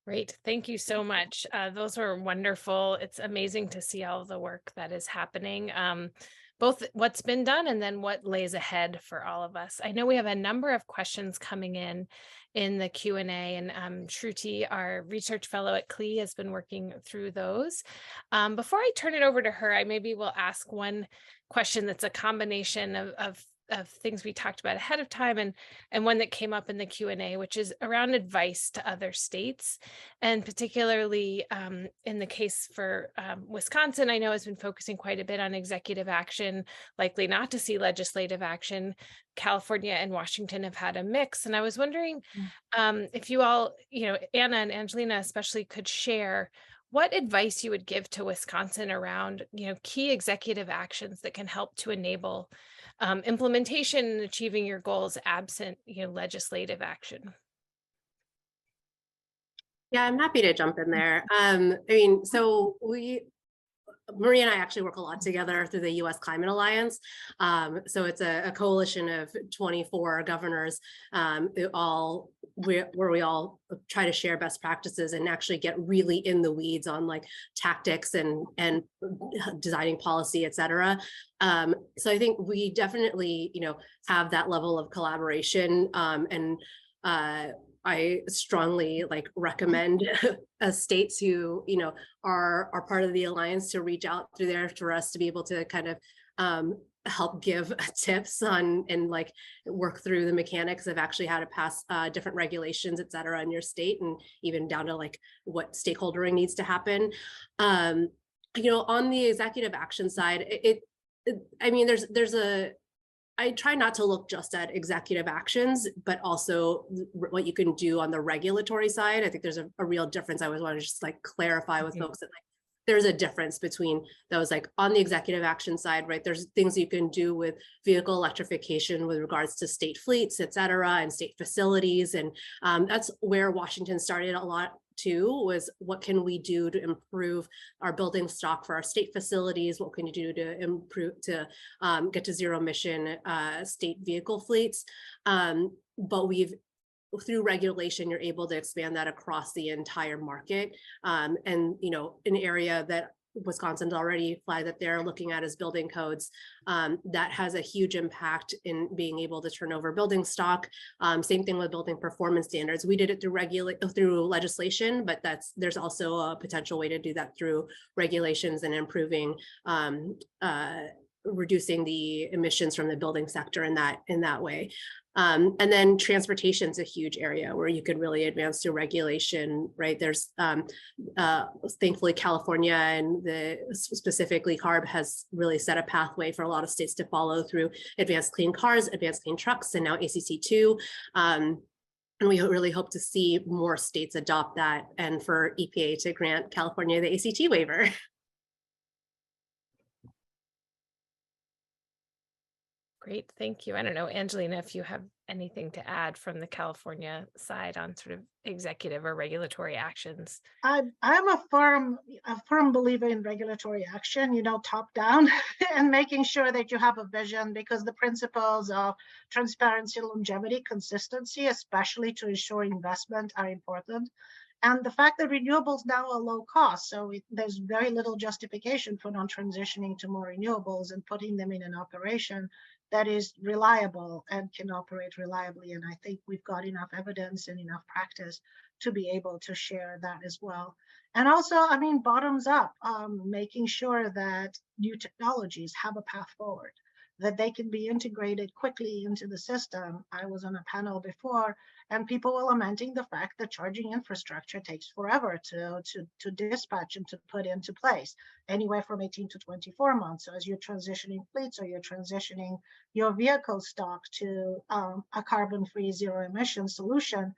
Great. Thank you so much. Those were wonderful. It's amazing to see all the work that is happening, both what's been done and then what lays ahead for all of us. I know we have a number of questions coming in the Q&A, and Shruti, our research fellow at CLE, has been working through those. Before I turn it over to her, I maybe will ask one question that's a combination of things we talked about ahead of time and one that came up in the Q&A, which is around advice to other states, and particularly in the case for Wisconsin, I know has been focusing quite a bit on executive action, likely not to see legislative action. California and Washington have had a mix, and I was wondering if you all, Anna and Angelina especially, could share what advice you would give to Wisconsin around, key executive actions that can help to enable implementation and achieving your goals absent, legislative action. Yeah, I'm happy to jump in there. So Maria and I actually work a lot together through the U.S. Climate Alliance. So it's a coalition of 24 governors where we all try to share best practices and actually get really in the weeds on like tactics and designing policy, et cetera. So I think we definitely, have that level of collaboration, and I strongly recommend states who, are part of the alliance to reach out through there for us to be able to kind of help give tips on and work through the mechanics of actually how to pass different regulations, et cetera, in your state, and even down to what stakeholdering needs to happen. On the executive action side, I try not to look just at executive actions, but also what you can do on the regulatory side. I think there's a real difference. I always want to just clarify with folks that there's a difference between those. Like on the executive action side, right, there's things you can do with vehicle electrification with regards to state fleets, et cetera, and state facilities. And that's where Washington started a lot too, was what can we do to improve our building stock for our state facilities? What can you do to improve, to get to zero emission state vehicle fleets? But through regulation, you're able to expand that across the entire market. And, an area that Wisconsin's already flagged that they're looking at is building codes. That has a huge impact in being able to turn over building stock. Same thing with building performance standards. We did it through legislation, but there's also a potential way to do that through regulations and improving reducing the emissions from the building sector in that way. And then transportation is a huge area where you could really advance through regulation, right? There's thankfully California and specifically CARB has really set a pathway for a lot of states to follow through advanced clean cars, advanced clean trucks, and now ACC2. And we really hope to see more states adopt that and for EPA to grant California the ACT waiver. Great, thank you. I don't know, Angelina, if you have anything to add from the California side on sort of executive or regulatory actions. I'm a firm believer in regulatory action, top down, and making sure that you have a vision, because the principles of transparency, longevity, consistency, especially to ensure investment, are important. And the fact that renewables now are low cost, so there's very little justification for not transitioning to more renewables and putting them in an operation that is reliable and can operate reliably. And I think we've got enough evidence and enough practice to be able to share that as well. And also, bottoms up, making sure that new technologies have a path forward, that they can be integrated quickly into the system. I was on a panel before, and people were lamenting the fact that charging infrastructure takes forever to dispatch and to put into place, anywhere from 18 to 24 months. So as you're transitioning fleets or you're transitioning your vehicle stock to a carbon-free zero emission solution,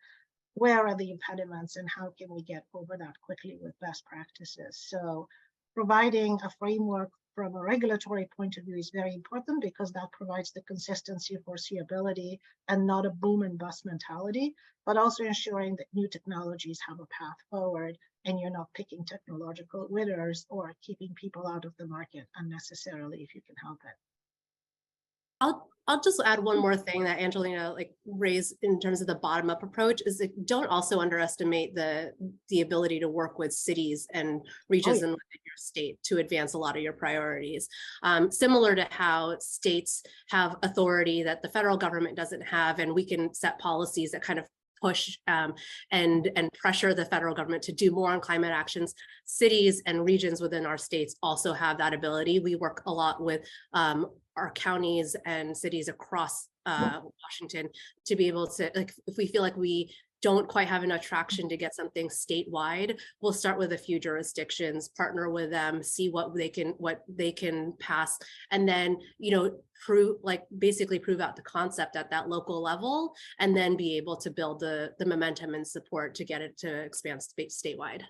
where are the impediments and how can we get over that quickly with best practices? So providing a framework from a regulatory point of view is very important, because that provides the consistency, foreseeability, and not a boom and bust mentality, but also ensuring that new technologies have a path forward and you're not picking technological winners or keeping people out of the market unnecessarily if you can help it. I'll just add one more thing that Angelina raised in terms of the bottom up approach, is that don't also underestimate the ability to work with cities and regions within your state to advance a lot of your priorities. Similar to how states have authority that the federal government doesn't have, and we can set policies that kind of push and pressure the federal government to do more on climate actions. Cities and regions within our states also have that ability. We work a lot with our counties and cities across Washington to be able to, if we feel like we don't quite have enough traction to get something statewide, we'll start with a few jurisdictions, partner with them, see what they can pass, and then basically prove out the concept at that local level, and then be able to build the momentum and support to get it to expand statewide.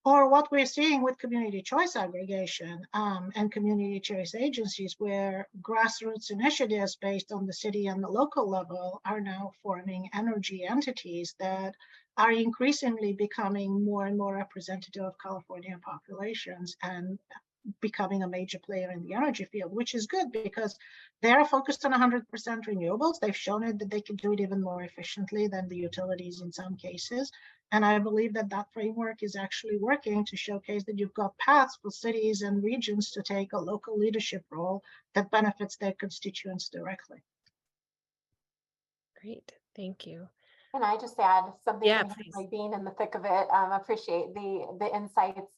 Or what we're seeing with community choice aggregation and community choice agencies, where grassroots initiatives based on the city and the local level are now forming energy entities that are increasingly becoming more and more representative of California populations and becoming a major player in the energy field, which is good because they're focused on 100% renewables. They've shown it that they can do it even more efficiently than the utilities in some cases. And I believe that that framework is actually working to showcase that you've got paths for cities and regions to take a local leadership role that benefits their constituents directly. Great, thank you. Can I just add something? Yeah, like being in the thick of it, appreciate the insights.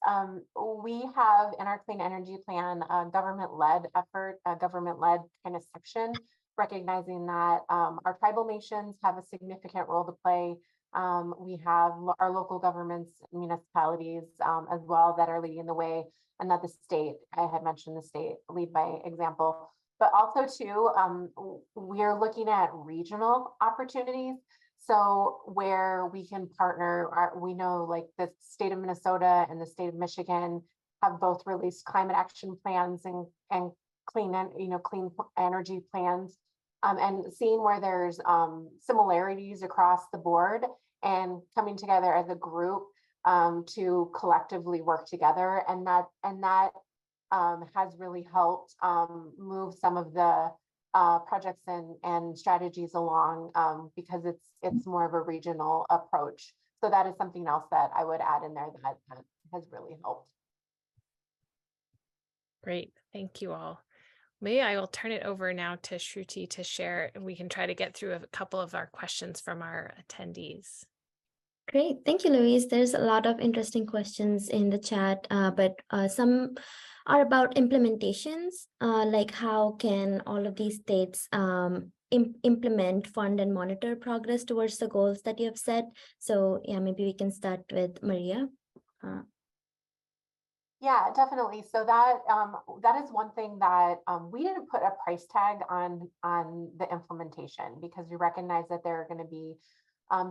We have in our clean energy plan a government-led effort, a government-led kind of section, recognizing that our tribal nations have a significant role to play. We have our local governments, municipalities as well, that are leading the way, and that the state, I had mentioned the state, lead by example, but also too, we're looking at regional opportunities. So where we can partner, we know like the state of Minnesota and the state of Michigan have both released climate action plans and clean energy plans, and seeing where there's similarities across the board and coming together as a group to collectively work together, and that has really helped move some of the projects and strategies along, because it's more of a regional approach. So that is something else that I would add in there that has really helped. Great, thank you all. Maybe I will turn it over now to Shruti to share, and we can try to get through a couple of our questions from our attendees. Great, thank you, Louise. There's a lot of interesting questions in the chat, but some are about implementations, like how can all of these states implement, fund, and monitor progress towards the goals that you have set. So yeah, maybe we can start with Maria. Yeah, definitely. So that is one thing that we didn't put a price tag on the implementation, because we recognize that there are going to be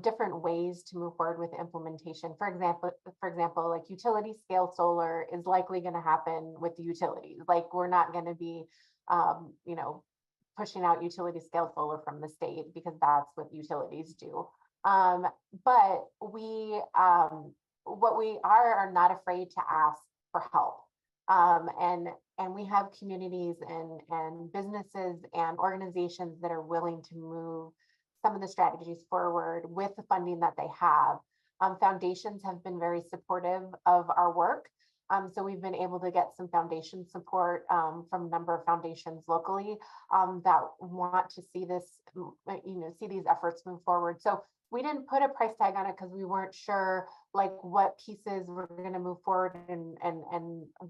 different ways to move forward with implementation. For example, like utility scale solar is likely going to happen with the utilities. Like, we're not going to be, pushing out utility scale solar from the state, because that's what utilities do. But what we are not afraid to ask for help. And we have communities and businesses and organizations that are willing to move some of the strategies forward with the funding that they have. Foundations have been very supportive of our work. So we've been able to get some foundation support from a number of foundations locally that want to see this, see these efforts move forward. So we didn't put a price tag on it because we weren't sure like what pieces were going to move forward and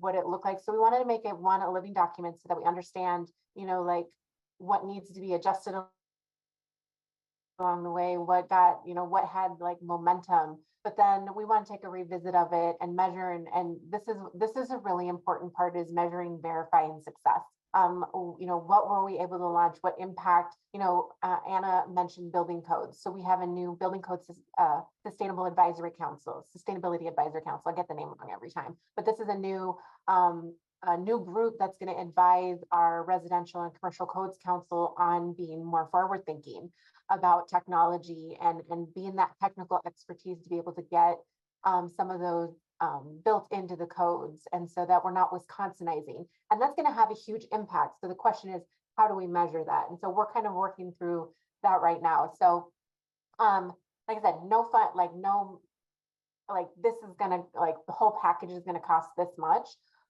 what it looked like. So we wanted to make it a living document so that we understand, like what needs to be adjusted along the way, what got, what had like momentum. But then we want to take a revisit of it and measure, and this is a really important part, is measuring, verifying success. What were we able to launch? What impact? Anna mentioned building codes. So we have a new building code sustainability advisory council. I get the name wrong every time, but this is a new group that's going to advise our residential and commercial codes council on being more forward thinking about technology and being that technical expertise to be able to get some of those built into the codes, and so that we're not Wisconsinizing, and that's going to have a huge impact. So the question is, how do we measure that? And so we're kind of working through that right now. So like I said, no fun, like no, like this is gonna, like the whole package is going to cost this much,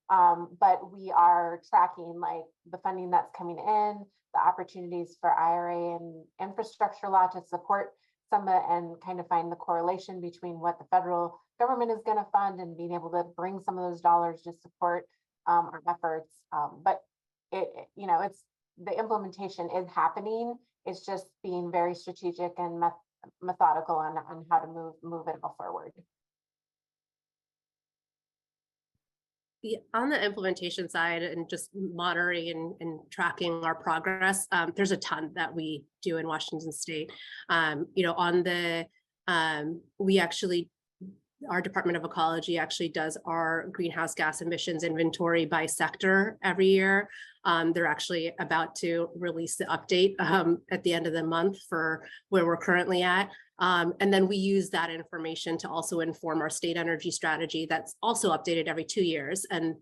but we are tracking like the funding that's coming in, the opportunities for IRA and infrastructure law to support some and kind of find the correlation between what the federal government is going to fund and being able to bring some of those dollars to support our efforts. But it's the implementation is happening. It's just being very strategic and methodical on how to move it all forward. Yeah, on the implementation side and just monitoring and tracking our progress, there's a ton that we do in Washington State. We actually, our Department of Ecology actually does our greenhouse gas emissions inventory by sector every year. They're actually about to release the update at the end of the month for where we're currently at. And then we use that information to also inform our state energy strategy that's also updated every 2 years. And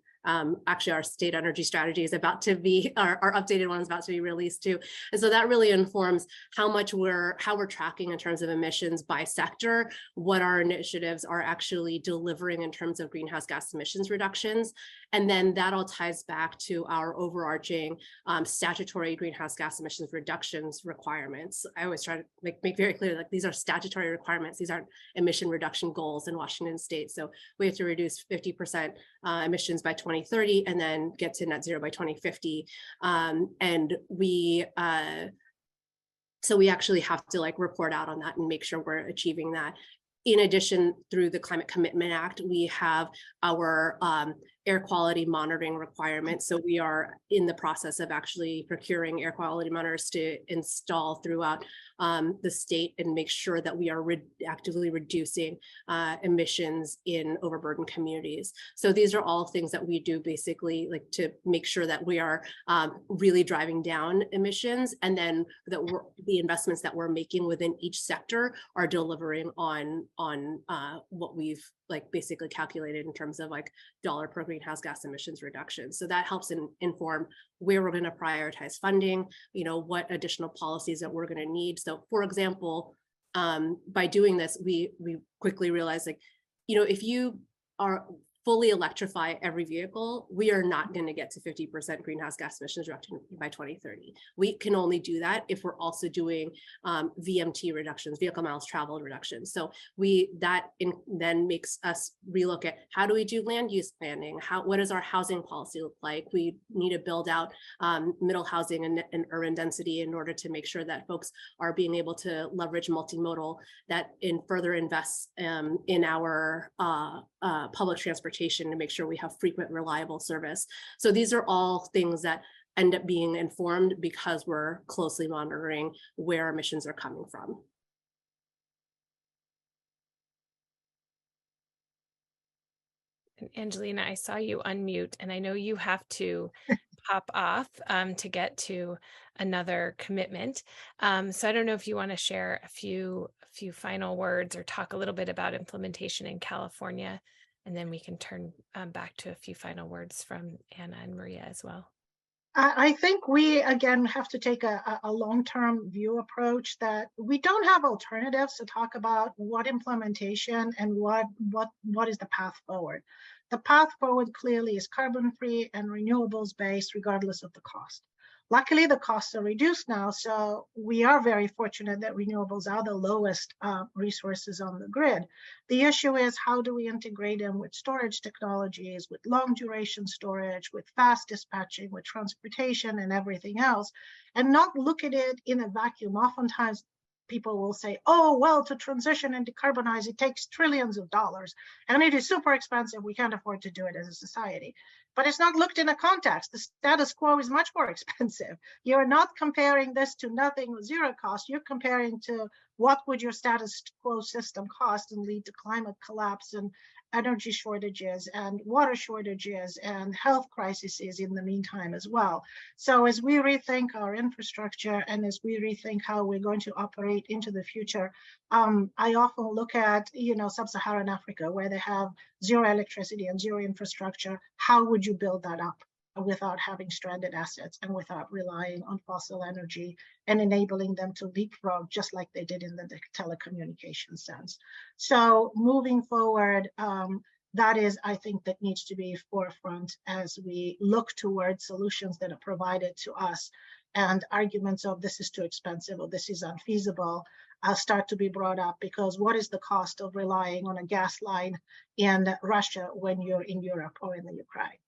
actually our state energy strategy is about to be, our updated one is about to be released too. And so that really informs how we're tracking in terms of emissions by sector, what our initiatives are actually delivering in terms of greenhouse gas emissions reductions. And then that all ties back to our overarching statutory greenhouse gas emissions reductions requirements. I always try to make very clear, like, these are statutory requirements. These aren't emission reduction goals in Washington State. So we have to reduce 50% emissions by 2030 and then get to net zero by 2050. So we actually have to report out on that and make sure we're achieving that. In addition, through the Climate Commitment Act, we have our air quality monitoring requirements. So we are in the process of actually procuring air quality monitors to install throughout the state and make sure that we are actively reducing emissions in overburdened communities. So these are all things that we do basically like to make sure that we are really driving down emissions, and then that the investments that we're making within each sector are delivering on what we've like basically calculated in terms of like dollar per greenhouse gas emissions reduction. So that helps inform where we're going to prioritize funding, you know, what additional policies that we're going to need. So for example, by doing this, we quickly realized, like, you know, if you are fully electrify every vehicle, we are not going to get to 50% greenhouse gas emissions reduction by 2030. We can only do that if we're also doing VMT reductions, vehicle miles traveled reductions. So then makes us relook at how do we do land use planning? What does our housing policy look like? We need to build out middle housing and urban density in order to make sure that folks are being able to leverage multimodal, that further invests in our public transportation to make sure we have frequent, reliable service. So these are all things that end up being informed because we're closely monitoring where emissions are coming from. Angelina, I saw you unmute, and I know you have to pop off to get to another commitment. So I don't know if you want to share a few final words or talk a little bit about implementation in California, and then we can turn back to a few final words from Anna and Maria as well. I think we, again, have to take a long-term view approach, that we don't have alternatives to talk about what implementation and what is the path forward. The path forward clearly is carbon-free and renewables based, regardless of the cost. Luckily, the costs are reduced now, so we are very fortunate that renewables are the lowest resources on the grid. The issue is, how do we integrate them with storage technologies, with long duration storage, with fast dispatching, with transportation and everything else, and not look at it in a vacuum. Oftentimes, people will say, oh, well, to transition and decarbonize, it takes trillions of dollars, and it is super expensive. We can't afford to do it as a society. But it's not looked in a context. The status quo is much more expensive. You're not comparing this to nothing with zero cost. You're comparing to what would your status quo system cost and lead to climate collapse and energy shortages and water shortages and health crises in the meantime as well. So as we rethink our infrastructure and as we rethink how we're going to operate into the future, I often look at, sub-Saharan Africa, where they have zero electricity and zero infrastructure. How would you build that up without having stranded assets and without relying on fossil energy and enabling them to leapfrog just like they did in the telecommunications sense? So moving forward, that is, I think, that needs to be forefront as we look towards solutions that are provided to us, and arguments of this is too expensive or this is unfeasible start to be brought up, because what is the cost of relying on a gas line in Russia when you're in Europe or in the Ukraine?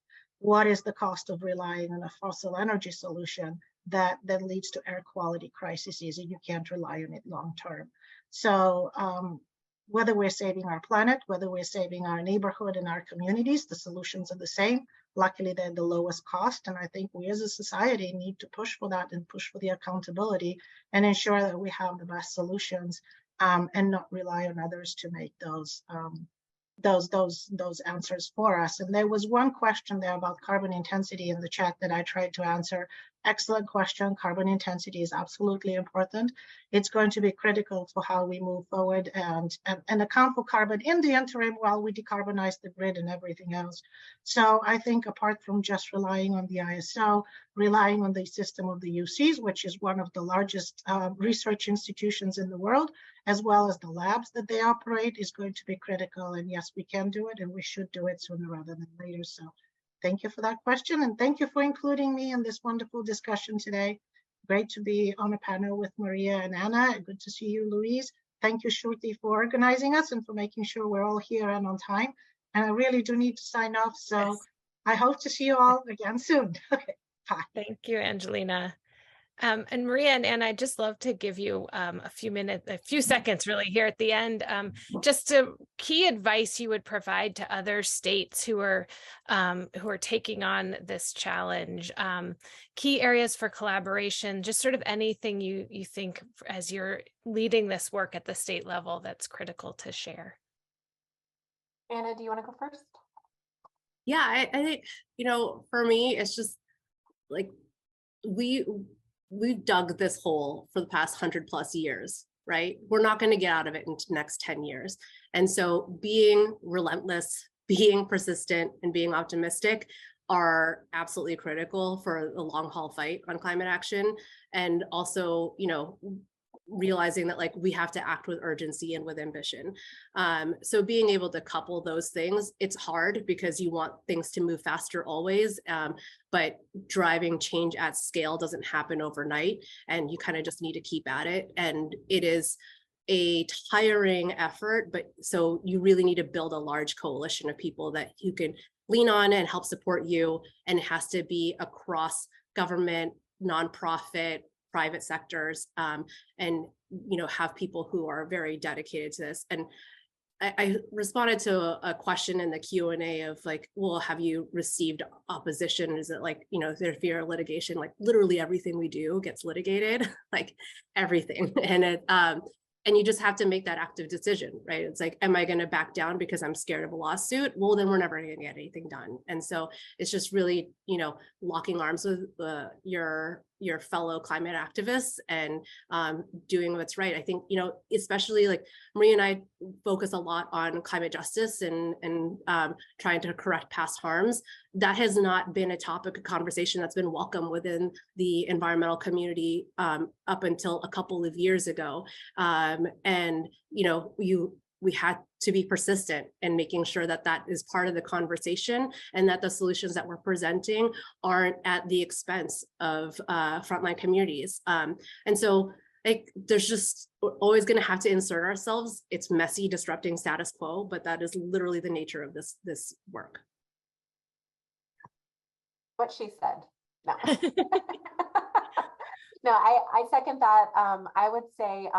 What is the cost of relying on a fossil energy solution that then leads to air quality crises and you can't rely on it long term? So whether we're saving our planet, whether we're saving our neighborhood and our communities, the solutions are the same. Luckily, they're the lowest cost. And I think we as a society need to push for that and push for the accountability and ensure that we have the best solutions and not rely on others to make those answers for us. And there was one question there about carbon intensity in the chat that I tried to answer. Excellent question. Carbon intensity is absolutely important. It's going to be critical for how we move forward and account for carbon in the interim while we decarbonize the grid and everything else. So I think apart from just relying on the ISO, relying on the system of the UCs, which is one of the largest research institutions in the world, as well as the labs that they operate, is going to be critical. And yes, we can do it and we should do it sooner rather than later. So thank you for that question, and thank you for including me in this wonderful discussion today. Great to be on a panel with Maria and Anna. Good to see you, Louise. Thank you, Shruti, for organizing us and for making sure we're all here and on time. And I really do need to sign off, so yes. I hope to see you all again soon. Okay, bye. Thank you, Angelina. And Maria and Anna, I'd just love to give you a few seconds really here at the end, just to key advice you would provide to other states who are taking on this challenge, key areas for collaboration, just sort of anything you think as you're leading this work at the state level that's critical to share. Anna, do you want to go first? Yeah, I think, for me, it's just like we've dug this hole for the past 100+ years, right? We're not going to get out of it in the next 10 years. And so being relentless, being persistent, and being optimistic are absolutely critical for the long haul fight on climate action. And also, realizing that like we have to act with urgency and with ambition. So being able to couple those things, it's hard because you want things to move faster always, but driving change at scale doesn't happen overnight, and you kind of just need to keep at it. And it is a tiring effort, but so you really need to build a large coalition of people that you can lean on and help support you. And it has to be across government, nonprofit, private sectors, and have people who are very dedicated to this. And I responded to a question in the Q&A of like, well, have you received opposition? Is it like, is there fear of litigation? Like literally everything we do gets litigated, like everything. And you just have to make that active decision, right? It's like, am I going to back down because I'm scared of a lawsuit? Well, then we're never going to get anything done. And so it's just really, locking arms with your fellow climate activists and doing what's right. I think, especially like Maria and I focus a lot on climate justice and trying to correct past harms. That has not been a topic of conversation that's been welcome within the environmental community up until a couple of years ago. And, we had to be persistent in making sure that that is part of the conversation and that the solutions that we're presenting aren't at the expense of frontline communities. And so there's just always going to have to insert ourselves. It's messy, disrupting status quo, but that is literally the nature of this work. What she said. No. No, I second that. I would say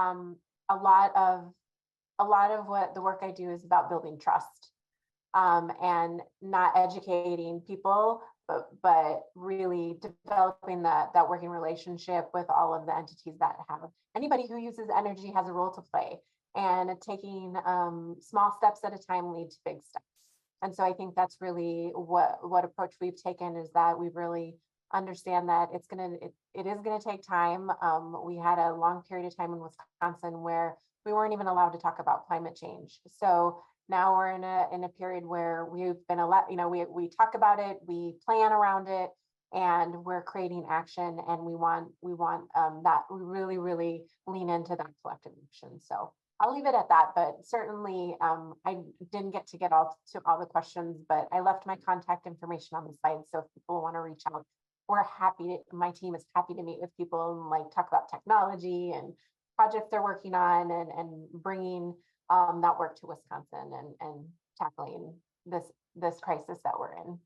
a lot of what the work I do is about building trust, and not educating people, but really developing that working relationship with all of the entities that have anybody who uses energy has a role to play, and taking small steps at a time lead to big steps. And so I think that's really what approach we've taken, is that we really understand that it is gonna take time. We had a long period of time in Wisconsin where we weren't even allowed to talk about climate change. So now we're in a period where we've been allowed, we talk about it, we plan around it, and we're creating action, and we want that we really lean into that collective action. So I'll leave it at that, but certainly I didn't get to all the questions, but I left my contact information on the site. So if people want to reach out, my team is happy to meet with people and like talk about technology and projects they're working on, and bringing that work to Wisconsin and tackling this crisis that we're in.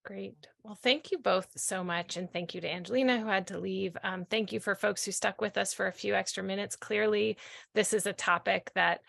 Great. Well, thank you both so much. And thank you to Angelina, who had to leave. Thank you for folks who stuck with us for a few extra minutes. Clearly, this is a topic that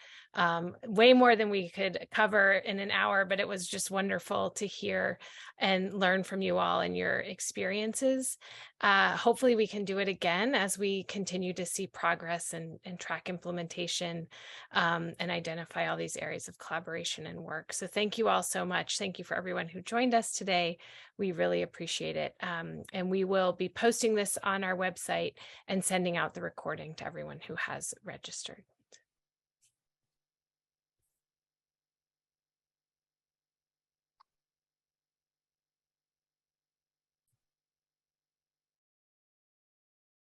way more than we could cover in an hour, but it was just wonderful to hear and learn from you all and your experiences. Hopefully we can do it again as we continue to see progress and track implementation, and identify all these areas of collaboration and work. So thank you all so much. Thank you for everyone who joined us today. We really appreciate it. And we will be posting this on our website and sending out the recording to everyone who has registered.